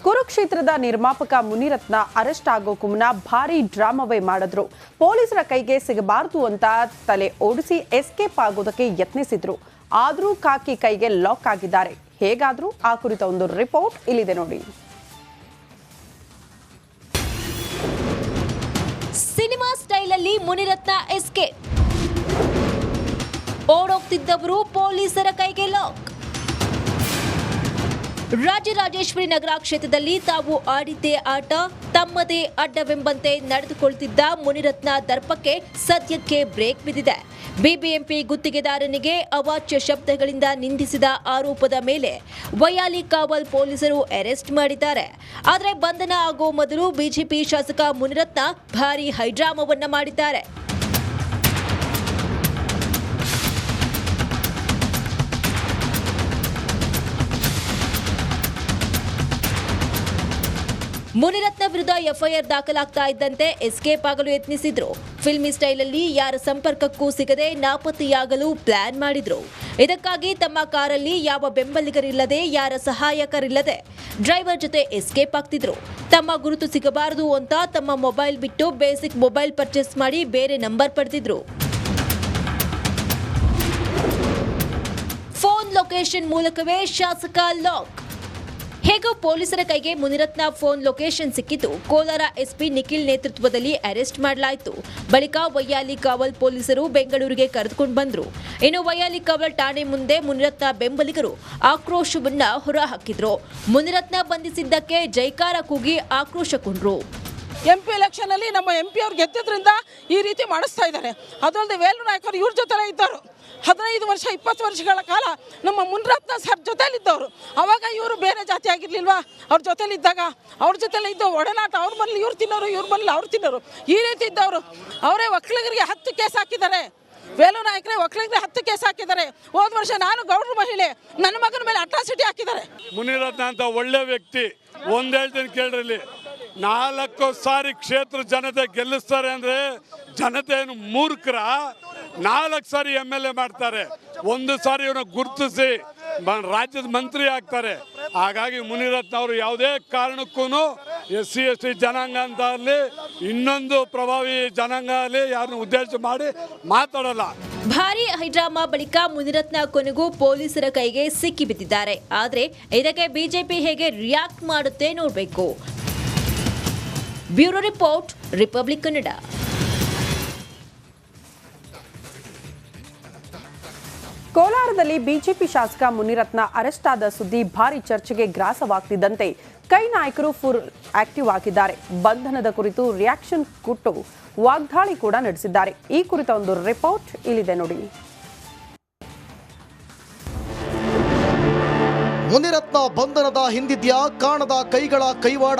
ಕುರುಕ್ಷೇತ್ರದ ನಿರ್ಮಾಪಕ ಮುನಿರತ್ನ ಅರೆಸ್ಟ್ ಆಗೋಕು ಮುನ್ನ ಭಾರಿ ಡ್ರಾಮಾವೇ ಮಾಡಿದ್ರು. ಪೊಲೀಸರ ಕೈಗೆ ಸಿಗಬಾರದು ಅಂತ ತಲೆ ಓಡಿಸಿ ಎಸ್ಕೇಪ್ ಆಗೋದಕ್ಕೆ ಯತ್ನಿಸಿದ್ರು. ಆದರೂ ಕಾಕಿ ಕೈಗೆ ಲಾಕ್ ಆಗಿದ್ದಾರೆ. ಹೇಗಾದ್ರೂ ಆ ಕುರಿತ ಒಂದು ರಿಪೋರ್ಟ್ ಇಲ್ಲಿದೆ ನೋಡಿ. ಸಿನಿಮಾ ಸ್ಟೈಲಲ್ಲಿ ಮುನಿರತ್ನ ಎಸ್ಕೇಪ್. ಓಡೋಗ್ತಿದ್ದವರು ಪೊಲೀಸರ ಕೈಗೆ ಲಾಕ್. ರಾಜರಾಜೇಶ್ವರಿ ನಗರ ಕ್ಷೇತ್ರದಲ್ಲಿ ತಾವು ಆಡಿದ್ದೇ ಆಟ ತಮ್ಮದೇ ಅಡ್ಡವೆಂಬಂತೆ ನಡೆದುಕೊಳ್ತಿದ್ದ ಮುನಿರತ್ನ ದರ್ಪಕ್ಕೆ ಸದ್ಯಕ್ಕೆ ಬ್ರೇಕ್ ಬಿದ್ದಿದೆ. ಬಿಬಿಎಂಪಿ ಗುತ್ತಿಗೆದಾರನಿಗೆ ಅವಾಚ್ಯ ಶಬ್ದಗಳಿಂದ ನಿಂದಿಸಿದ ಆರೋಪದ ಮೇಲೆ ವೈಯಾಲಿ ಕಾವಲ್ ಪೊಲೀಸರು ಅರೆಸ್ಟ್ ಮಾಡಿದ್ದಾರೆ. ಆದರೆ ಬಂಧನ ಆಗೋ ಮೊದಲು ಬಿಜೆಪಿ ಶಾಸಕ ಮುನಿರತ್ನ ಭಾರೀ ಹೈಡ್ರಾಮವನ್ನ ಮಾಡಿದ್ದಾರೆ. ಮುನಿರತ್ನ ವಿರುದ್ಧ ಎಫ್ಐಆರ್ ದಾಖಲಾಗ್ತಾ ಇದ್ದಂತೆ ಎಸ್ಕೇಪ್ ಆಗಲು ಯತ್ನಿಸಿದ್ರು. ಫಿಲ್ಮಿ ಸ್ಟೈಲಲ್ಲಿ ಯಾರ ಸಂಪರ್ಕಕ್ಕೂ ಸಿಗದೆ ನಾಪತ್ತೆಯಾಗಲು ಪ್ಲಾನ್ ಮಾಡಿದ್ರು. ಇದಕ್ಕಾಗಿ ತಮ್ಮ ಕಾರಲ್ಲಿ ಯಾವ ಬೆಂಬಲಿಗರಿಲ್ಲದೆ ಯಾರ ಸಹಾಯಕರಿಲ್ಲದೆ ಡ್ರೈವರ್ ಜೊತೆ ಎಸ್ಕೇಪ್ ಆಗ್ತಿದ್ರು. ತಮ್ಮ ಗುರುತು ಸಿಗಬಾರದು ಅಂತ ತಮ್ಮ ಮೊಬೈಲ್ ಬಿಟ್ಟು ಬೇಸಿಕ್ ಮೊಬೈಲ್ ಪರ್ಚೇಸ್ ಮಾಡಿ ಬೇರೆ ನಂಬರ್ ಪಡೆದಿದ್ರು. ಫೋನ್ ಲೊಕೇಶನ್ ಮೂಲಕವೇ ಶಾಸಕ ಲಾಕ್. ಹೇಗೋ ಪೊಲೀಸರ ಕೈಗೆ ಮುನಿರತ್ನ ಫೋನ್ ಲೊಕೇಶನ್ ಸಿಕ್ಕಿದ್ದು ಕೋಲಾರ ಎಸ್ಪಿ ನಿಖಿಲ್ ನೇತೃತ್ವದಲ್ಲಿ ಅರೆಸ್ಟ್ ಮಾಡಲಾಯಿತು. ಬಳಿಕ ವೈಯಾಲಿ ಕಾವಲ್ ಪೊಲೀಸರು ಬೆಂಗಳೂರಿಗೆ ಕರೆದುಕೊಂಡು ಬಂದರು. ಇನ್ನು ವೈಯಾಲಿ ಕಾವಲ್ ಠಾಣೆ ಮುಂದೆ ಮುನಿರತ್ನ ಬೆಂಬಲಿಗರು ಆಕ್ರೋಶವನ್ನ ಹೊರಹಾಕಿದ್ರು. ಮುನಿರತ್ನ ಬಂಧಿಸಿದ್ದಕ್ಕೆ ಜೈಕಾರ ಕೂಗಿ ಆಕ್ರೋಶಗೊಂಡ್ರು. MP ಎಲೆಕ್ಷನ್ ಅಲ್ಲಿ ನಮ್ಮ MP ಅವ್ರು ಗೆದ್ದಿದ್ರಿಂದ ಈ ರೀತಿ ಮಾಡಿಸ್ತಾ ಇದ್ದಾರೆ. ಅದಲ್ಲದೆ ವೇಲು ನಾಯಕರು ಇವ್ರ ಜೊತೆ ಇದ್ದರು. 15 ವರ್ಷ 20 ವರ್ಷಗಳ ಕಾಲ ನಮ್ಮ ಮುನಿರತ್ನ ಸರ್ ಜೊತೆಲಿದ್ದವರು. ಅವಾಗ ಇವರು ಬೇರೆ ಜಾತಿ ಆಗಿರ್ಲಿಲ್ವಾ? ಅವ್ರ ಜೊತೆಲಿದ್ದಾಗ ಅವ್ರ ಜೊತೆಲಿ ಇದ್ದ ಒಡನಾಟ, ಅವ್ರ ಮನೇಲಿ ಇವ್ರು ತಿನ್ನೋರು, ಇವ್ರ ಮನೇಲಿ ಅವ್ರು ತಿನ್ನೋರು, ಈ ರೀತಿ ಇದ್ದವರು. ಅವರೇ ಒಕ್ಕಲಿಗರಿಗೆ 10 ಕೇಸ್ ಹಾಕಿದ್ದಾರೆ. ವೇಲು ನಾಯಕರೇ ಒಕ್ಕಲಿಗರಿಗೆ 10 ಕೇಸ್ ಹಾಕಿದ್ದಾರೆ. ಹೋದ ವರ್ಷ ನಾನು ಗೌಡ್ರ ಮಹಿಳೆ, ನನ್ನ ಮಗನ ಮೇಲೆ ಅಟ್ರಾಸಿಟಿ ಹಾಕಿದ್ದಾರೆ. ಮುನಿರತ್ನ ಅಂತ ಒಳ್ಳೆ ವ್ಯಕ್ತಿ. ಒಂದು ಹೇಳ್ತೀನಿ ಕೇಳ್ರಿ, 4 ಸಾರಿ ಕ್ಷೇತ್ರ ಜನತೆ ಗೆಲ್ಲಿಸ್ತಾರೆ ಅಂದ್ರೆ ಜನತೆ ಏನು ಮೂರ್ಖರ? 4 ಸಾರಿ MLA ಮಾಡ್ತಾರೆ, 1 ಸಾರಿ ಇವನ್ನ ಗುರುತಿಸಿ ರಾಜ್ಯದ ಮಂತ್ರಿ ಆಗ್ತಾರೆ. ಹಾಗಾಗಿ ಮುನಿರತ್ನ ಅವರು ಯಾವುದೇ ಕಾರಣಕ್ಕೂ SC ST ಜನಾಂಗ ಅಂತ ಆಗಲಿ ಇನ್ನೊಂದು ಪ್ರಭಾವಿ ಜನಾಂಗ ಆಗಲಿ ಯಾರನ್ನ ಉದ್ದೇಶ ಮಾಡಿ ಮಾತಾಡಲ್ಲ. ಭಾರೀ ಹೈಡ್ರಾಮಾ ಬಳಿಕ ಮುನಿರತ್ನ ಕೊನೆಗೂ ಪೊಲೀಸರ ಕೈಗೆ ಸಿಕ್ಕಿ ಬಿದ್ದಿದ್ದಾರೆ. ಆದರೆ ಇದಕ್ಕೆ ಬಿಜೆಪಿ ಹೇಗೆ ರಿಯಾಕ್ಟ್ ಮಾಡುತ್ತೆ ನೋಡಬೇಕು. Bureau report, Republic Kannada. ಕೋಲಾರದಲ್ಲಿ ಬಿಜೆಪಿ ಶಾಸಕ ಮುನಿರತ್ನ ಅರೆಸ್ಟ್ ಆದ ಸುದ್ದಿ ಭಾರಿ ಚರ್ಚೆಗೆ ಗ್ರಾಸವಾಗ್ತಿದ್ದಂತೆ ಕೈ ನಾಯಕರು ಫುಲ್ ಆಕ್ಟಿವ್ ಆಗಿದ್ದಾರೆ. ಬಂಧನದ ಕುರಿತು ರಿಯಾಕ್ಷನ್ ಕೊಟ್ಟು ವಾಗ್ದಾಳಿ ಕೂಡ ನಡೆಸಿದ್ದಾರೆ. ಈ ಕುರಿತ ಒಂದು ರಿಪೋರ್ಟ್ ಇಲ್ಲಿದೆ ನೋಡಿ. ಮುನಿರತ್ನ ಬಂಧನದ ಹಿಂದಿದ್ಯಾ ಕಾಣದ ಕೈಗಳ ಕೈವಾಡ.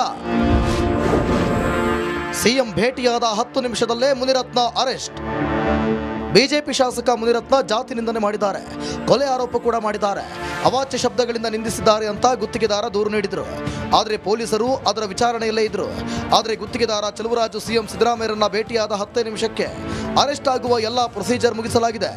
ಸಿಎಂ ಭೇಟಿಯಾದ 10 ನಿಮಿಷದಲ್ಲೇ ಮುನಿರತ್ನ ಅರೆಸ್ಟ್. ಬಿಜೆಪಿ ಶಾಸಕ ಮುನಿರತ್ನ ಜಾತಿ ನಿಂದನೆ ಮಾಡಿದ್ದಾರೆ, ಕೊಲೆ ಆರೋಪ ಕೂಡ ಮಾಡಿದ್ದಾರೆ, ಅವಾಚ್ಯ ಶಬ್ದಗಳಿಂದ ನಿಂದಿಸಿದ್ದಾರೆ ಅಂತ ಗುತ್ತಿಗೆದಾರ ದೂರು ನೀಡಿದ್ರು. ಆದರೆ ಪೊಲೀಸರು ಅದರ ವಿಚಾರಣೆಯಲ್ಲೇ ಇದ್ರು. ಆದರೆ ಗುತ್ತಿಗೆದಾರ ಚೆಲುವರಾಜು ಸಿಎಂ ಸಿದ್ದರಾಮಯ್ಯರನ್ನ ಭೇಟಿಯಾದ 10 ನಿಮಿಷಕ್ಕೆ ಅರೆಸ್ಟ್ ಆಗುವ ಎಲ್ಲ ಪ್ರೊಸೀಜರ್ ಮುಗಿಸಲಾಗಿದೆ.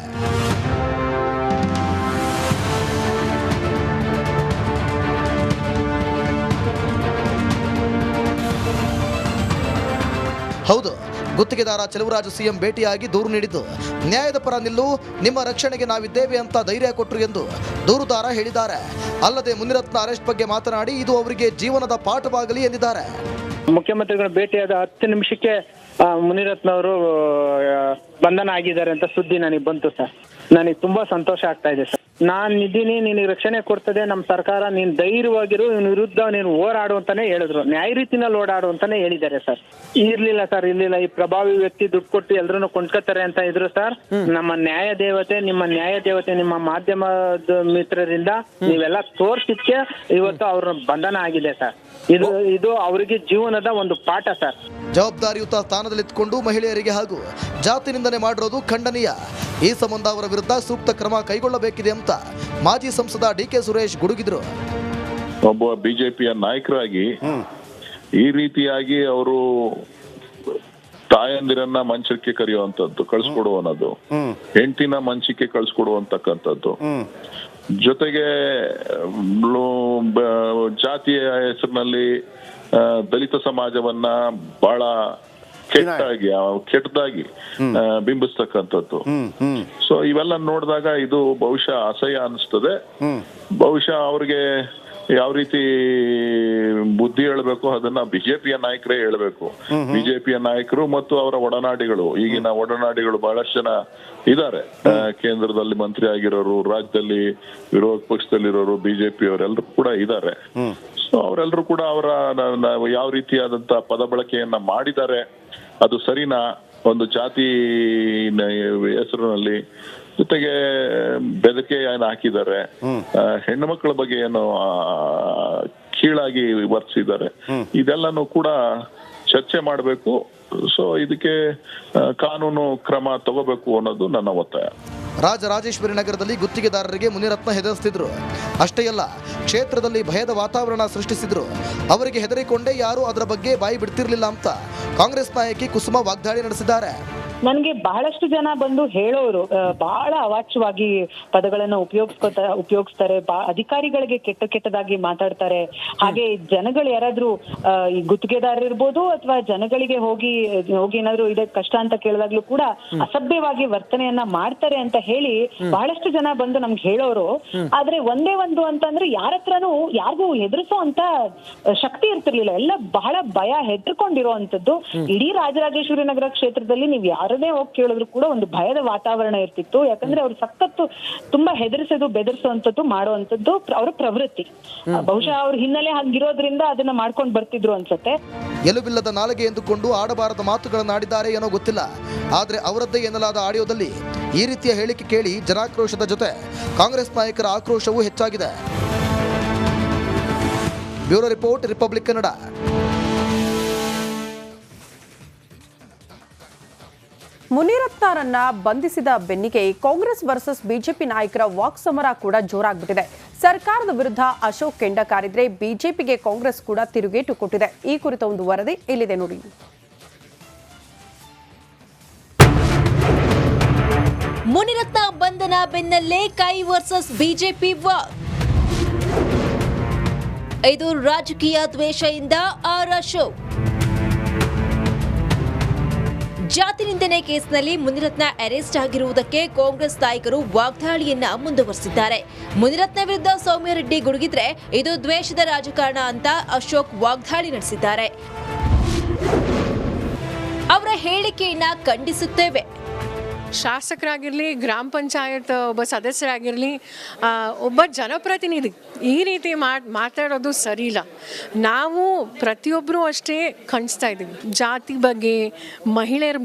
ಹೌದು, ಗುತ್ತಿಗೆದಾರ ಚೆಲುವರಾಜು ಸಿಎಂ ಭೇಟಿಯಾಗಿ ದೂರು ನೀಡಿದ್ದು, ನ್ಯಾಯದ ಪರ ನಿಲ್ಲು, ನಿಮ್ಮ ರಕ್ಷಣೆಗೆ ನಾವಿದ್ದೇವೆ ಅಂತ ಧೈರ್ಯ ಕೊಟ್ಟರು ಎಂದು ದೂರುದಾರ ಹೇಳಿದ್ದಾರೆ. ಅಲ್ಲದೆ ಮುನಿರತ್ನ ಅರೆಸ್ಟ್ ಬಗ್ಗೆ ಮಾತನಾಡಿ ಇದು ಅವರಿಗೆ ಜೀವನದ ಪಾಠವಾಗಲಿ ಎಂದಿದ್ದಾರೆ. ಮುಖ್ಯಮಂತ್ರಿಗಳ ಭೇಟಿಯಾದ 10 ನಿಮಿಷಕ್ಕೆ ಮುನಿರತ್ನ ಅವರು ಬಂಧನ ಆಗಿದ್ದಾರೆ ಅಂತ ಸುದ್ದಿ ನನಗೆ ಬಂತು ಸರ್. ನನಗೆ ತುಂಬಾ ಸಂತೋಷ ಆಗ್ತಾ ಇದೆ ಸರ್. ನಾನು ಇದ್ದೀನಿ, ನಿನಗೆ ರಕ್ಷಣೆ ಕೊಡ್ತದೆ ನಮ್ಮ ಸರ್ಕಾರ, ನೀನು ಧೈರ್ಯವಾಗಿರು, ಇವನ ವಿರುದ್ಧ ನೀನು ಹೋರಾಡು ಅಂತಾನೆ ಹೇಳಿದ್ರು. ನ್ಯಾಯ ರೀತಿನಲ್ಲಿ ಓಡಾಡು ಅಂತಾನೆ ಹೇಳಿದ್ದಾರೆ ಸರ್. ಇರ್ಲಿಲ್ಲ ಸರ್, ಇರ್ಲಿಲ್ಲ. ಈ ಪ್ರಭಾವಿ ವ್ಯಕ್ತಿ ದುಡ್ಡು ಕೊಟ್ಟು ಎಲ್ರನ್ನು ಕೊಂಡ್ಕೊತಾರೆ ಅಂತ ಇದ್ರು ಸರ್. ನಮ್ಮ ನ್ಯಾಯ ದೇವತೆ, ನಿಮ್ಮ ಮಾಧ್ಯಮದ ಮಿತ್ರರಿಂದ ನೀವೆಲ್ಲ ತೋರ್ಸಿದ್ಕೆ ಇವತ್ತು ಅವ್ರ ಬಂಧನ ಆಗಿದೆ ಸರ್. ಇದು ಅವರಿಗೆ ಜೀವನದ ಒಂದು ಪಾಠ ಸರ್. ಜವಾಬ್ದಾರಿಯುತ ಸ್ಥಾನದಲ್ಲಿದ್ದುಕೊಂಡು ಮಹಿಳೆಯರಿಗೆ ಹಾಗೂ ಜಾತಿ ನಿಂದನೆ ಮಾಡಿರೋದು ಖಂಡನೀಯ. ಈ ಸಂಬಂಧ ಅವರ ವಿರುದ್ಧ ಸೂಕ್ತ ಕ್ರಮ ಕೈಗೊಳ್ಳಬೇಕಿದೆ ಅಂತ ಮಾಜಿ ಸಂಸದ DK ಸುರೇಶ್ ಗುಡುಗಿದ್ರು. ಒಬ್ಬ ಬಿಜೆಪಿಯ ನಾಯಕರಾಗಿ ಈ ರೀತಿಯಾಗಿ ಅವರು ತಾಯಂದಿರನ್ನ ಮಂಚಕ್ಕೆ ಕರೆಯುವಂತದ್ದು, ಕಳ್ಸಿಕೊಡುವನ್ನದು, ಹೆಂಡತಿನ ಮಂಚಕ್ಕೆ ಕಳ್ಸಿಕೊಡುವಂತಕ್ಕಂಥದ್ದು, ಜೊತೆಗೆ ಜಾತಿಯ ಹೆಸರಿನಲ್ಲಿ ದಲಿತ ಸಮಾಜವನ್ನ ಬಹಳ ಕೆಟ್ಟದಾಗಿ ಬಿಂಬಿಸ್ತಕ್ಕಂಥದ್ದು. ಸೊ ಇವೆಲ್ಲ ನೋಡಿದಾಗ ಇದು ಬಹುಶಃ ಅಸಹ್ಯ ಅನಿಸ್ತದೆ. ಬಹುಶಃ ಅವ್ರಿಗೆ ಯಾವ ರೀತಿ ಬುದ್ಧಿ ಹೇಳ್ಬೇಕು ಅದನ್ನ ಬಿಜೆಪಿಯ ನಾಯಕರೇ ಹೇಳ್ಬೇಕು. ಬಿಜೆಪಿಯ ನಾಯಕರು ಮತ್ತು ಅವರ ಒಡನಾಡಿಗಳು, ಈಗಿನ ಒಡನಾಡಿಗಳು ಬಹಳಷ್ಟು ಜನ ಇದ್ದಾರೆ. ಕೇಂದ್ರದಲ್ಲಿ ಮಂತ್ರಿ ಆಗಿರೋರು, ರಾಜ್ಯದಲ್ಲಿ ವಿರೋಧ ಪಕ್ಷದಲ್ಲಿರೋರು, ಬಿಜೆಪಿ ಅವರೆಲ್ಲರೂ ಕೂಡ ಇದ್ದಾರೆ. ಸೊ ಅವರೆಲ್ಲರೂ ಕೂಡ ಅವರ ಯಾವ ರೀತಿಯಾದಂತ ಪದ ಬಳಕೆಯನ್ನ ಮಾಡಿದ್ದಾರೆ, ಅದು ಸರಿನಾ? ಒಂದು ಜಾತಿ ಹೆಸರಿನಲ್ಲಿ ಜೊತೆಗೆ ಬೆದಕೆ ಏನು ಹಾಕಿದ್ದಾರೆ, ಹೆಣ್ಣು ಮಕ್ಕಳ ಬಗ್ಗೆ ಏನು ಕೀಳಾಗಿ ವರ್ತಿಸಿದ್ದಾರೆ, ಇದೆಲ್ಲನೂ ಕೂಡ ಚರ್ಚೆ ಮಾಡಬೇಕು. ಸೊ ಇದಕ್ಕೆ ಕಾನೂನು ಕ್ರಮ ತಗೋಬೇಕು ಅನ್ನೋದು ನನ್ನ ಒತ್ತಾಯ. ರಾಜರಾಜೇಶ್ವರಿ ನಗರದಲ್ಲಿ ಗುತ್ತಿಗೆದಾರರಿಗೆ ಮುನಿರತ್ನ ಹೆದರಿಸ್ತಿದ್ರು. ಅಷ್ಟೇ ಅಲ್ಲ, ಕ್ಷೇತ್ರದಲ್ಲಿ ಭಯದ ವಾತಾವರಣ ಸೃಷ್ಟಿಸಿದ್ರು. ಅವರಿಗೆ ಹೆದರಿಕೊಂಡೇ ಯಾರು ಅದರ ಬಗ್ಗೆ ಬಾಯಿ ಬಿಡ್ತಿರ್ಲಿಲ್ಲ ಅಂತ ಕಾಂಗ್ರೆಸ್ ನಾಯಕಿ ಕುಸುಮ ವಾಗ್ದಾಳಿ ನಡೆಸಿದ್ದಾರೆ. ನನಗೆ ಬಹಳಷ್ಟು ಜನ ಬಂದು ಹೇಳೋರು, ಬಹಳ ಅವಾಚ್ಯವಾಗಿ ಪದಗಳನ್ನ ಉಪಯೋಗಿಸ್ತಾರೆ, ಅಧಿಕಾರಿಗಳಿಗೆ ಕೆಟ್ಟದಾಗಿ ಮಾತಾಡ್ತಾರೆ. ಹಾಗೆ ಜನಗಳು ಯಾರಾದ್ರೂ ಈ ಗುತ್ತಿಗೆದಾರರು ಇರ್ಬೋದು ಅಥವಾ ಜನಗಳಿಗೆ ಹೋಗಿ ಏನಾದ್ರು ಇದೆ ಕಷ್ಟ ಅಂತ ಕೇಳಿದಾಗ್ಲೂ ಕೂಡ ಅಸಭ್ಯವಾಗಿ ವರ್ತನೆಯನ್ನ ಮಾಡ್ತಾರೆ ಅಂತ ಹೇಳಿ ಬಹಳಷ್ಟು ಜನ ಬಂದು ನಮ್ಗೆ ಹೇಳೋರು. ಆದ್ರೆ ಒಂದೇ ಒಂದು ಅಂತಂದ್ರೆ ಯಾರ ಹತ್ರನೂ ಯಾರಿಗೂ ಹೆದರ್ಸೋ ಅಂತ ಶಕ್ತಿ ಇರ್ತಿರ್ಲಿಲ್ಲ. ಎಲ್ಲ ಬಹಳ ಭಯ ಹೆದರ್ಕೊಂಡಿರೋ ಅಂತದ್ದು. ಇಡೀ ರಾಜರಾಜೇಶ್ವರಿ ನಗರ ಕ್ಷೇತ್ರದಲ್ಲಿ ನೀವು ಯಾರನ್ನೇ ಹೋಗಿ ಕೇಳಿದ್ರು ಕೂಡ ಒಂದು ಭಯದ ವಾತಾವರಣ ಇರ್ತಿತ್ತು. ಯಾಕಂದ್ರೆ ಅವ್ರು ಸಖತ್ತು ತುಂಬಾ ಹೆದರ್ಸೋದು, ಬೆದರ್ಸೋಂಥದ್ದು, ಮಾಡುವಂಥದ್ದು ಅವರ ಪ್ರವೃತ್ತಿ. ಬಹುಶಃ ಅವ್ರ ಹಿನ್ನೆಲೆ ಹಂಗಿರೋದ್ರಿಂದ ಅದನ್ನ ಮಾಡ್ಕೊಂಡು ಬರ್ತಿದ್ರು ಅನ್ಸತ್ತೆ. ಎಲುಬಿಲ್ಲದ ನಾಲಿಗೆ ಎಂದುಕೊಂಡು ಆಡಬಾರದ ಮಾತುಗಳನ್ನಾಡಿದ್ದಾರೆ ಏನೋ ಗೊತ್ತಿಲ್ಲ. ಆದ್ರೆ ಅವರದ್ದೇ ಎನ್ನಲಾದ ಆಡಿಯೋದಲ್ಲಿ ಈ ರೀತಿಯ ಹೇಳಿಕೆ ಕೇಳಿ ಜನಾಕ್ರೋಶದ ಜೊತೆ ಕಾಂಗ್ರೆಸ್ ನಾಯಕರ ಆಕ್ರೋಶವೂ ಹೆಚ್ಚಾಗಿದೆ. Bureau report, Republic Kannada. ಮುನಿರತ್ನರನ್ನ ಬಂಧಿಸಿದ ಬೆನ್ನಿಗೆ ಕಾಂಗ್ರೆಸ್ ವರ್ಸಸ್ ಬಿಜೆಪಿ ನಾಯಕರ ವಾಕ್ ಸಮರ ಕೂಡ ಜೋರಾಗ್ಬಿಟ್ಟಿದೆ. ಸರ್ಕಾರದ ವಿರುದ್ಧ ಅಶೋಕ್ ಕೆಂಡ ಕಾರಿದ್ರೆ ಬಿಜೆಪಿಗೆ ಕಾಂಗ್ರೆಸ್ ಕೂಡ ತಿರುಗೇಟು ಕೊಟ್ಟಿದೆ. ಈ ಕುರಿತ ಒಂದು ವರದಿ ಇಲ್ಲಿದೆ ನೋಡಿ. ಮುನಿರತ್ನ ಬಂಧನ ಬೆನ್ನಲ್ಲೇ ಕೈ ವರ್ಸಸ್ ಬಿಜೆಪಿ ವಾರ್. ಇದು ರಾಜಕೀಯ ದ್ವೇಷದಿಂದ ಆರ್ ಅಶೋಕ್. ಜಾತಿ ನಿಂದನೆ ಕೇಸ್ನಲ್ಲಿ ಮುನಿರತ್ನ ಅರೆಸ್ಟ್ ಆಗಿರುವುದಕ್ಕೆ ಕಾಂಗ್ರೆಸ್ ನಾಯಕರು ವಾಗ್ದಾಳಿಯನ್ನ ಮುಂದುವರೆಸಿದ್ದಾರೆ. ಮುನಿರತ್ನ ವಿರುದ್ಧ ಸೌಮ್ಯ ರೆಡ್ಡಿ ಗುಡುಗಿದ್ರೆ ಇದು ದ್ವೇಷದ ರಾಜಕಾರಣ ಅಂತ ಅಶೋಕ್ ವಾಗ್ದಾಳಿ ನಡೆಸಿದ್ದಾರೆ. ಅವರ ಹೇಳಿಕೆಯನ್ನ ಖಂಡಿಸುತ್ತೇವೆ. ಶಾಸಕರಾಗಿರಲಿ, ಗ್ರಾಮ ಪಂಚಾಯತ್ ಒಬ್ಬ ಸದಸ್ಯರಾಗಿರಲಿ, ಒಬ್ಬ ಜನಪ್ರತಿನಿಧಿ ಈ ರೀತಿ ಮಾತಾಡೋದು ಸರಿ ಇಲ್ಲ. ನಾವು ಪ್ರತಿಯೊಬ್ಬರೂ ಅಷ್ಟೇ ಖಂಡಿಸ್ತಾ ಇದ್ದೀವಿ. ಜಾತಿ ಬಗ್ಗೆ, ಮಹಿಳೆಯರ ಬಗ್ಗೆ